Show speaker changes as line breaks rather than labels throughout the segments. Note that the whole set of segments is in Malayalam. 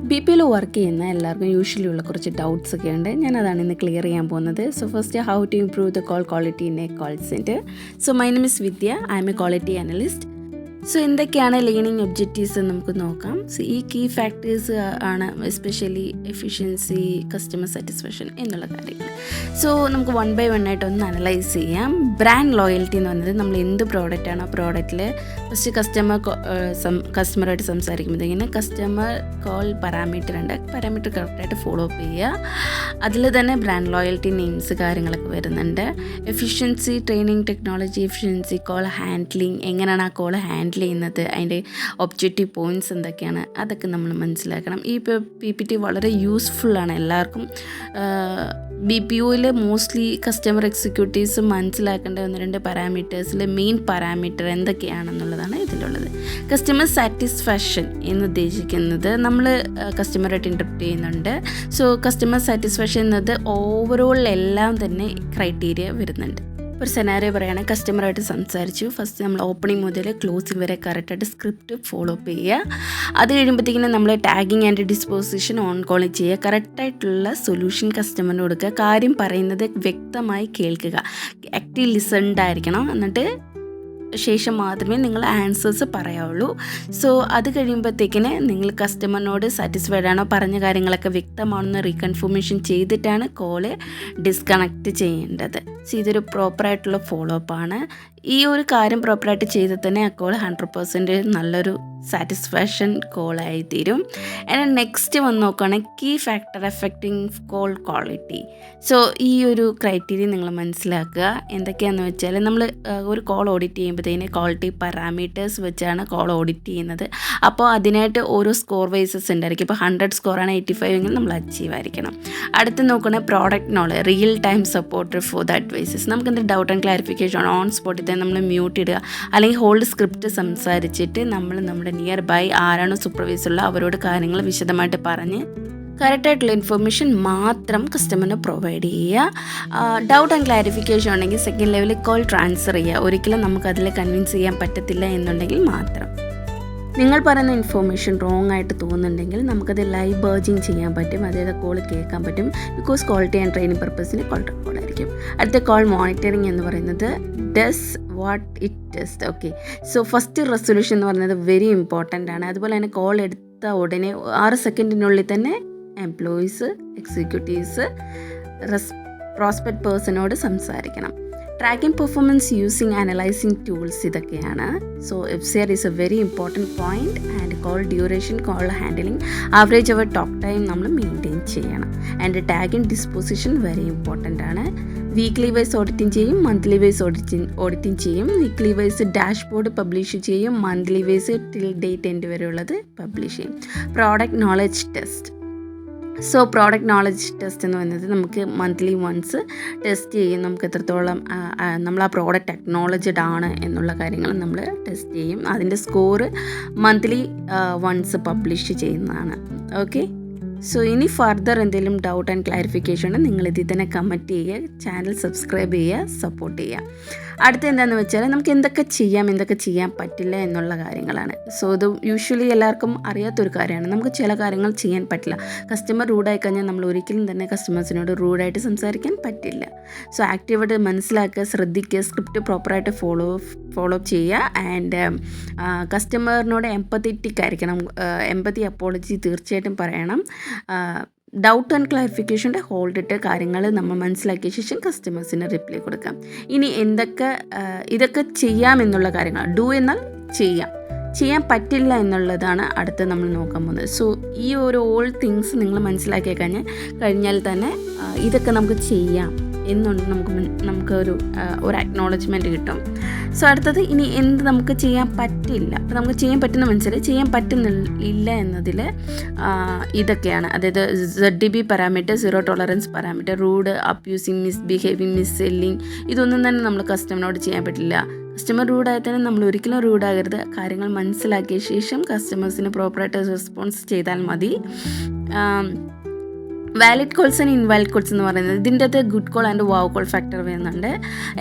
ബി പി എൽ വർക്ക് ചെയ്യുന്ന എല്ലാവർക്കും യൂഷ്വലി ഉള്ള കുറച്ച് ഡൗട്ട്സ് ഒക്കെ ഉണ്ട്. ഞാനതാണ് ഇന്ന് ക്ലിയർ ചെയ്യാൻ പോകുന്നത്. So first, how to improve the call quality in a call centre. So my name is Vidya, I am a quality analyst. So എന്തൊക്കെയാണ് ലേണിംഗ് ഒബ്ജക്റ്റീവ്സ് നമുക്ക് നോക്കാം. സോ ഈ കീ ഫാക്ടേഴ്സ് ആണ് എസ്പെഷ്യലി എഫിഷ്യൻസി, കസ്റ്റമർ സാറ്റിസ്ഫാക്ഷൻ എന്നുള്ള കാര്യങ്ങൾ. സോ നമുക്ക് വൺ ബൈ വൺ ആയിട്ട് ഒന്ന് അനലൈസ് ചെയ്യാം. ബ്രാൻഡ് ലോയൽറ്റി എന്ന് പറയുന്നത് നമ്മൾ എന്ത് പ്രോഡക്റ്റാണോ ആ പ്രോഡക്റ്റിൽ ഫസ്റ്റ് കസ്റ്റമറായിട്ട് സംസാരിക്കുമ്പോഴത്തേക്കിന് കസ്റ്റമർ കോൾ പാരാമീറ്റർ ഉണ്ട്, പാരാമീറ്റർ കറക്റ്റായിട്ട് ഫോളോ അപ്പ് ചെയ്യുക. അതിൽ തന്നെ ബ്രാൻഡ് ലോയൽറ്റി നെയിംസ് കാര്യങ്ങളൊക്കെ വരുന്നുണ്ട്. Efficiency, training technology, efficiency, call handling, എങ്ങനെയാണ് ആ കോൾ ഹാൻഡിൽ ചെയ്യുന്നത്, അതിൻ്റെ ഒബ്ജക്റ്റീവ് പോയിൻറ്റ്സ് എന്തൊക്കെയാണ്, അതൊക്കെ നമ്മൾ മനസ്സിലാക്കണം. ഈ പി പി ടി വളരെ യൂസ്ഫുള്ളാണ് എല്ലാവർക്കും. ബി പി ഒയിൽ മോസ്റ്റ്ലി കസ്റ്റമർ എക്സിക്യൂട്ടീവ്സ് മനസ്സിലാക്കേണ്ട ഒന്ന് രണ്ട് പാരാമീറ്റേഴ്സിൽ മെയിൻ പാരാമീറ്റർ എന്തൊക്കെയാണെന്നുള്ളതാണ് ഇതിലുള്ളത്. കസ്റ്റമർ സാറ്റിസ്ഫാക്ഷൻ എന്ന് ഉദ്ദേശിക്കുന്നത് നമ്മൾ കസ്റ്റമറായിട്ട് ഇൻറ്റർപ്റ്റ് ചെയ്യുന്നുണ്ട്. സോ കസ്റ്റമർ സാറ്റിസ്ഫാക്ഷൻ എന്നത് ഓവറോൾ എല്ലാം തന്നെ ക്രൈറ്റീരിയ വരുന്നുണ്ട്. ഒരു സെനാരിയോ പറയുകയാണെങ്കിൽ കസ്റ്റമറായിട്ട് സംസാരിച്ചു, ഫസ്റ്റ് നമ്മൾ ഓപ്പണിംഗ് മുതൽ ക്ലോസിംഗ് വരെ കറക്റ്റായിട്ട് സ്ക്രിപ്റ്റ് ഫോളോ അപ്പ് ചെയ്യുക. അത് കഴിയുമ്പോഴത്തേക്കിനും നമ്മൾ tagging and disposition on calling ചെയ്യുക. കറക്റ്റായിട്ടുള്ള സൊല്യൂഷൻ കസ്റ്റമറിന് കൊടുക്കുക. കാര്യം പറയുന്നത് വ്യക്തമായി കേൾക്കുക, ആക്റ്റീവ് ലിസൺഡ് ആയിരിക്കണം. എന്നിട്ട് ശേഷം മാത്രമേ നിങ്ങൾ ആൻസേഴ്സ് പറയാവുള്ളൂ. സോ അത് കഴിയുമ്പോഴത്തേക്കിന് നിങ്ങൾ കസ്റ്റമറിനോട് സാറ്റിസ്ഫൈഡ് ആണോ, പറഞ്ഞ കാര്യങ്ങളൊക്കെ വ്യക്തമാണെന്ന് റീകൺഫർമേഷൻ ചെയ്തിട്ടാണ് കോള് ഡിസ്കണക്റ്റ് ചെയ്യേണ്ടത്. സോ ഇതൊരു പ്രോപ്പറായിട്ടുള്ള ഫോളോ അപ്പാണ്. ഈ ഒരു കാര്യം പ്രോപ്പറായിട്ട് ചെയ്താൽ തന്നെ ആ കോൾ 100% നല്ലൊരു സാറ്റിസ്ഫാക്ഷൻ കോളായി തീരും. ആൻഡ് നെക്സ്റ്റ് വന്ന് നോക്കുകയാണെങ്കിൽ key factor affecting call quality. So ഈ ഒരു ക്രൈറ്റീരിയ നിങ്ങൾ മനസ്സിലാക്കുക. എന്തൊക്കെയാണെന്ന് വെച്ചാൽ നമ്മൾ ഒരു കോൾ ഓഡിറ്റ് ചെയ്യുമ്പോഴത്തേന് ക്വാളിറ്റി പാരാമീറ്റേഴ്സ് വെച്ചാണ് കോൾ ഓഡിറ്റ് ചെയ്യുന്നത്. അപ്പോൾ അതിനായിട്ട് ഓരോ സ്കോർ വൈസസ് ഉണ്ടായിരിക്കും. ഇപ്പോൾ 100 സ്കോറാണ് 85 എങ്കിൽ നമ്മൾ അച്ചീവ് ആയിരിക്കണം. അടുത്ത് നോക്കുകയാണെങ്കിൽ product knowledge, real time support for the advises. നമുക്ക് എന്തെങ്കിലും ഡൗട്ട് ആൻഡ് ക്ലാരിഫിക്കേഷൻ ഓൺ സ്പോട്ടിൽ തന്നെ നമ്മൾ മ്യൂട്ട് ഇടുക, അല്ലെങ്കിൽ ഹോൾഡ് സ്ക്രിപ്റ്റ് സംസാരിച്ചിട്ട് നമ്മൾ നമ്മുടെ നിയർ ബൈ ആരാണോ സൂപ്പർവൈസറുള്ള അവരോട് കാര്യങ്ങൾ വിശദമായിട്ട് പറഞ്ഞ് കറക്റ്റായിട്ടുള്ള ഇൻഫർമേഷൻ മാത്രം കസ്റ്റമറിന് പ്രൊവൈഡ് ചെയ്യുക. ഡൗട്ട് ആൻഡ് ക്ലാരിഫിക്കേഷൻ ഉണ്ടെങ്കിൽ സെക്കൻഡ് ലെവലിൽ കോൾ ട്രാൻസ്ഫർ ചെയ്യുക. ഒരിക്കലും നമുക്കതിൽ കൺവിൻസ് ചെയ്യാൻ പറ്റത്തില്ല എന്നുണ്ടെങ്കിൽ മാത്രം. നിങ്ങൾ പറയുന്ന ഇൻഫർമേഷൻ റോങ് ആയിട്ട് തോന്നുന്നുണ്ടെങ്കിൽ നമുക്കത് ലൈവ് ബർജിങ് ചെയ്യാൻ പറ്റും, അതായത് കോൾ കേൾക്കാൻ പറ്റും. ബിക്കോസ് ക്വാളിറ്റി ആൻഡ് ട്രെയിനിങ് പർപ്പസിന് കോൾ റെക്കോർഡ് ആയിരിക്കും. അടുത്ത കോൾ മോണിറ്ററിങ് എന്ന് പറയുന്നത് does what it test. Okay, so first resolution എന്ന് പറയുന്നത് വെരി ഇമ്പോർട്ടൻ്റ് ആണ്. അതുപോലെ തന്നെ കോൾ എടുത്ത ഉടനെ 6 സെക്കൻഡിനുള്ളിൽ തന്നെ എംപ്ലോയീസ്, എക്സിക്യൂട്ടീവ്സ്, പ്രോസ്പെക്ട് പേഴ്സണോട് സംസാരിക്കണം. Tracking performance using analysing tools ഇതൊക്കെയാണ്. So FCR is a very important point. And call duration, call handling, average our talk time നമ്മൾ മെയിൻറ്റെയിൻ ചെയ്യണം. And tagging disposition very important ആണ്. വീക്ക്ലി വൈസ് ഓഡിറ്റിംഗ് ചെയ്യും, മന്ത്ലി വൈസ് ഓഡിറ്റിംഗ് ചെയ്യും. വീക്ക്ലി വൈസ് ഡാഷ്ബോർഡ് പബ്ലിഷ് ചെയ്യും, monthly wise till date end വരെയുള്ളത് പബ്ലിഷ് ചെയ്യും. Product knowledge test. So product knowledge test എന്ന് പറയുന്നത് നമുക്ക് മന്ത്ലി വൺസ് ടെസ്റ്റ് ചെയ്യും. നമുക്ക് എത്രത്തോളം നമ്മൾ ആ പ്രോഡക്റ്റ് അക്നോളജ്ഡ് ആണ് എന്നുള്ള കാര്യങ്ങൾ നമ്മൾ ടെസ്റ്റ് ചെയ്യും. അതിൻ്റെ സ്കോറ് മന്ത്ലി വൺസ് പബ്ലിഷ് ചെയ്യുന്നതാണ്. ഓക്കെ, സോ ഇനി ഫർദർ എന്തെങ്കിലും ഡൗട്ട് ആൻഡ് ക്ലാരിഫിക്കേഷൻ ഉണ്ടെങ്കിൽ നിങ്ങൾ ഇതിൽ തന്നെ കമൻറ്റ് ചെയ്യുക, ചാനൽ സബ്സ്ക്രൈബ് ചെയ്യുക, സപ്പോർട്ട് ചെയ്യുക. അടുത്ത എന്താണെന്ന് വെച്ചാൽ നമുക്ക് എന്തൊക്കെ ചെയ്യാം, എന്തൊക്കെ ചെയ്യാൻ പറ്റില്ല എന്നുള്ള കാര്യങ്ങളാണ്. സോ ഇത് യൂഷ്വലി എല്ലാവർക്കും അറിയാത്തൊരു കാര്യമാണ്. നമുക്ക് ചില കാര്യങ്ങൾ ചെയ്യാൻ പറ്റില്ല. കസ്റ്റമർ റൂഡായി കഴിഞ്ഞാൽ നമ്മൾ ഒരിക്കലും തന്നെ കസ്റ്റമേഴ്സിനോട് റൂഡായിട്ട് സംസാരിക്കാൻ പറ്റില്ല. സോ ആക്റ്റീവായിട്ട് മനസ്സിലാക്കുക, ശ്രദ്ധിക്കുക, സ്ക്രിപ്റ്റ് പ്രോപ്പറായിട്ട് ഫോളോ അപ്പ് ചെയ്യുക. ആൻഡ് കസ്റ്റമറിനോട് എംപത്തറ്റിക് ആയിരിക്കണം. എംപത്തി അപ്പോളജി തീർച്ചയായിട്ടും പറയണം. ഡൗട്ട് ആൻഡ് ക്ലാരിഫിക്കേഷൻ്റെ ഹോൾഡ് ഇട്ട് കാര്യങ്ങൾ നമ്മൾ മനസ്സിലാക്കിയ ശേഷം കസ്റ്റമേഴ്സിന് റിപ്ലൈ കൊടുക്കാം. ഇനി ഇതൊക്കെ ചെയ്യാമെന്നുള്ള കാര്യങ്ങൾ, ഡു എന്നാൽ ചെയ്യാൻ പറ്റില്ല എന്നുള്ളതാണ് അടുത്ത് നമ്മൾ നോക്കാൻ പോകുന്നത്. സോ ഈ ഒരു ഓൾ തിങ്സ് നിങ്ങൾ മനസ്സിലാക്കി കഴിഞ്ഞാൽ തന്നെ ഇതൊക്കെ നമുക്ക് ചെയ്യാം എന്നുണ്ട് നമുക്കൊരു അക്നോളജ്മെൻറ്റ് കിട്ടും. സോ അടുത്തത് ഇനി എന്ത് നമുക്ക് ചെയ്യാൻ പറ്റില്ല. അപ്പോൾ നമുക്ക് ചെയ്യാൻ പറ്റുന്ന മനസ്സിലായി, ചെയ്യാൻ പറ്റുന്നില്ല എന്നതിൽ ഇതൊക്കെയാണ്. അതായത് ZDB parameter, zero tolerance parameter, rude, abusing, misbehaving, misselling, ഇതൊന്നും തന്നെ നമ്മൾ കസ്റ്റമറിനോട് ചെയ്യാൻ പറ്റില്ല. കസ്റ്റമർ റൂഡായി തന്നെ നമ്മൾ ഒരിക്കലും റൂഡാകരുത്. കാര്യങ്ങൾ മനസ്സിലാക്കിയ ശേഷം കസ്റ്റമേഴ്സിന് പ്രോപ്പറായിട്ട് റെസ്പോൺസ് ചെയ്താൽ മതി. Valid calls and invalid calls എന്ന് പറയുന്നത് ഇതിൻ്റെ അകത്ത് good call and wow call factor വരുന്നുണ്ട്.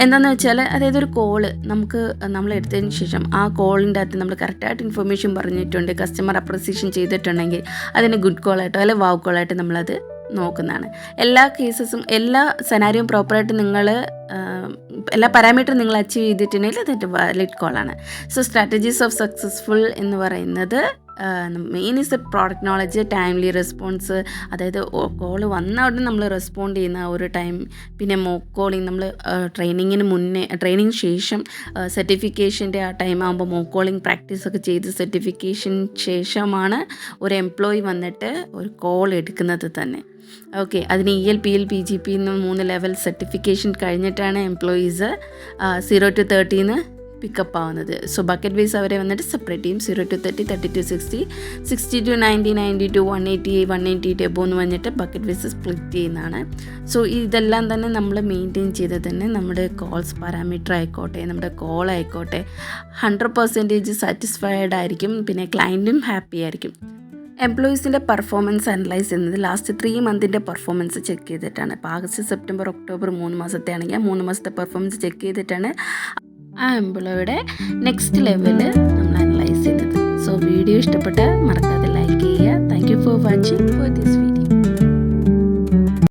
എന്താണെന്ന് വെച്ചാൽ അതായത് ഒരു കോള് നമുക്ക് നമ്മൾ എടുത്തതിന് ശേഷം ആ കോളിൻ്റെ അകത്ത് നമ്മൾ കറക്റ്റായിട്ട് ഇൻഫർമേഷൻ പറഞ്ഞിട്ടുണ്ട്, കസ്റ്റമർ അപ്രിസിയേഷൻ ചെയ്തിട്ടുണ്ടെങ്കിൽ അതിന് ഗുഡ് കോളായിട്ടോ അല്ലെങ്കിൽ വാവ് കോളായിട്ട് നമ്മളത് നോക്കുന്നതാണ്. എല്ലാ കേസസും എല്ലാ സെനാരിയും പ്രോപ്പറായിട്ട് നിങ്ങൾ എല്ലാ പാരാമീറ്ററും നിങ്ങൾ അച്ചീവ് ചെയ്തിട്ടുണ്ടെങ്കിൽ അതൊരു വാലിഡ് കോളാണ്. സോ സ്ട്രാറ്റജീസ് ഓഫ് സക്സസ്ഫുൾ എന്ന് പറയുന്നത് main is product knowledge, timely response, അതായത് കോള് വന്ന ഉടനെ നമ്മൾ റെസ്പോണ്ട് ചെയ്യുന്ന ഒരു ടൈം, പിന്നെ മോക്ക് കോളിങ് നമ്മൾ ട്രെയിനിങ്ങിന് ശേഷം സർട്ടിഫിക്കേഷൻ്റെ ആ ടൈം ആകുമ്പോൾ മോക്ക് കോളിങ് പ്രാക്ടീസൊക്കെ ചെയ്ത് സർട്ടിഫിക്കേഷൻ ശേഷമാണ് ഒരു എംപ്ലോയി വന്നിട്ട് ഒരു കോൾ എടുക്കുന്നത് തന്നെ. ഓക്കെ, അതിന് EL, PL, PGP എന്ന് 3 ലെവൽ സർട്ടിഫിക്കേഷൻ കഴിഞ്ഞിട്ടാണ് എംപ്ലോയീസ് 0 to 30 പിക്കപ്പ് ആവുന്നത്. സോ ബക്കറ്റ് വൈസ് അവരെ വന്നിട്ട് സെപ്പറേറ്റ് ചെയ്യും. 0 to 30, 30 to 60, 60 to 90, 90 to 180, 180 above എന്ന് പറഞ്ഞിട്ട് ബക്കറ്റ് വൈസ് സ്പ്ലിറ്റ് ചെയ്യുന്നതാണ്. സോ ഇതെല്ലാം തന്നെ നമ്മൾ മെയിൻറ്റെയിൻ ചെയ്ത് തന്നെ നമ്മുടെ കോൾസ് പാരാമീറ്റർ ആയിക്കോട്ടെ, നമ്മുടെ കോൾ ആയിക്കോട്ടെ 100% സാറ്റിസ്ഫൈഡ് ആയിരിക്കും. പിന്നെ ക്ലയൻറ്റും ഹാപ്പി ആയിരിക്കും. എംപ്ലോയീസിൻ്റെ പെർഫോമൻസ് അനലൈസ് ചെയ്യുന്നത് ലാസ്റ്റ് 3 മന്തിൻ്റെ പെർഫോമൻസ് ചെക്ക് ചെയ്തിട്ടാണ്. ഇപ്പോൾ ആഗസ്റ്റ്, സെപ്റ്റംബർ, ഒക്ടോബർ 3 മാസത്തെ ആണെങ്കിൽ 3 മാസത്തെ പെർഫോമൻസ് ചെക്ക് ചെയ്തിട്ടാണ് ആ എംപ്ലോയിയുടെ നെക്സ്റ്റ് ലെവല് നമ്മൾ അനലൈസ് ചെയ്യുന്നത്. സോ വീഡിയോ ഇഷ്ടപ്പെട്ടാൽ മറക്കാതെ ലൈക്ക് ചെയ്യുക. Thank you for watching for this video.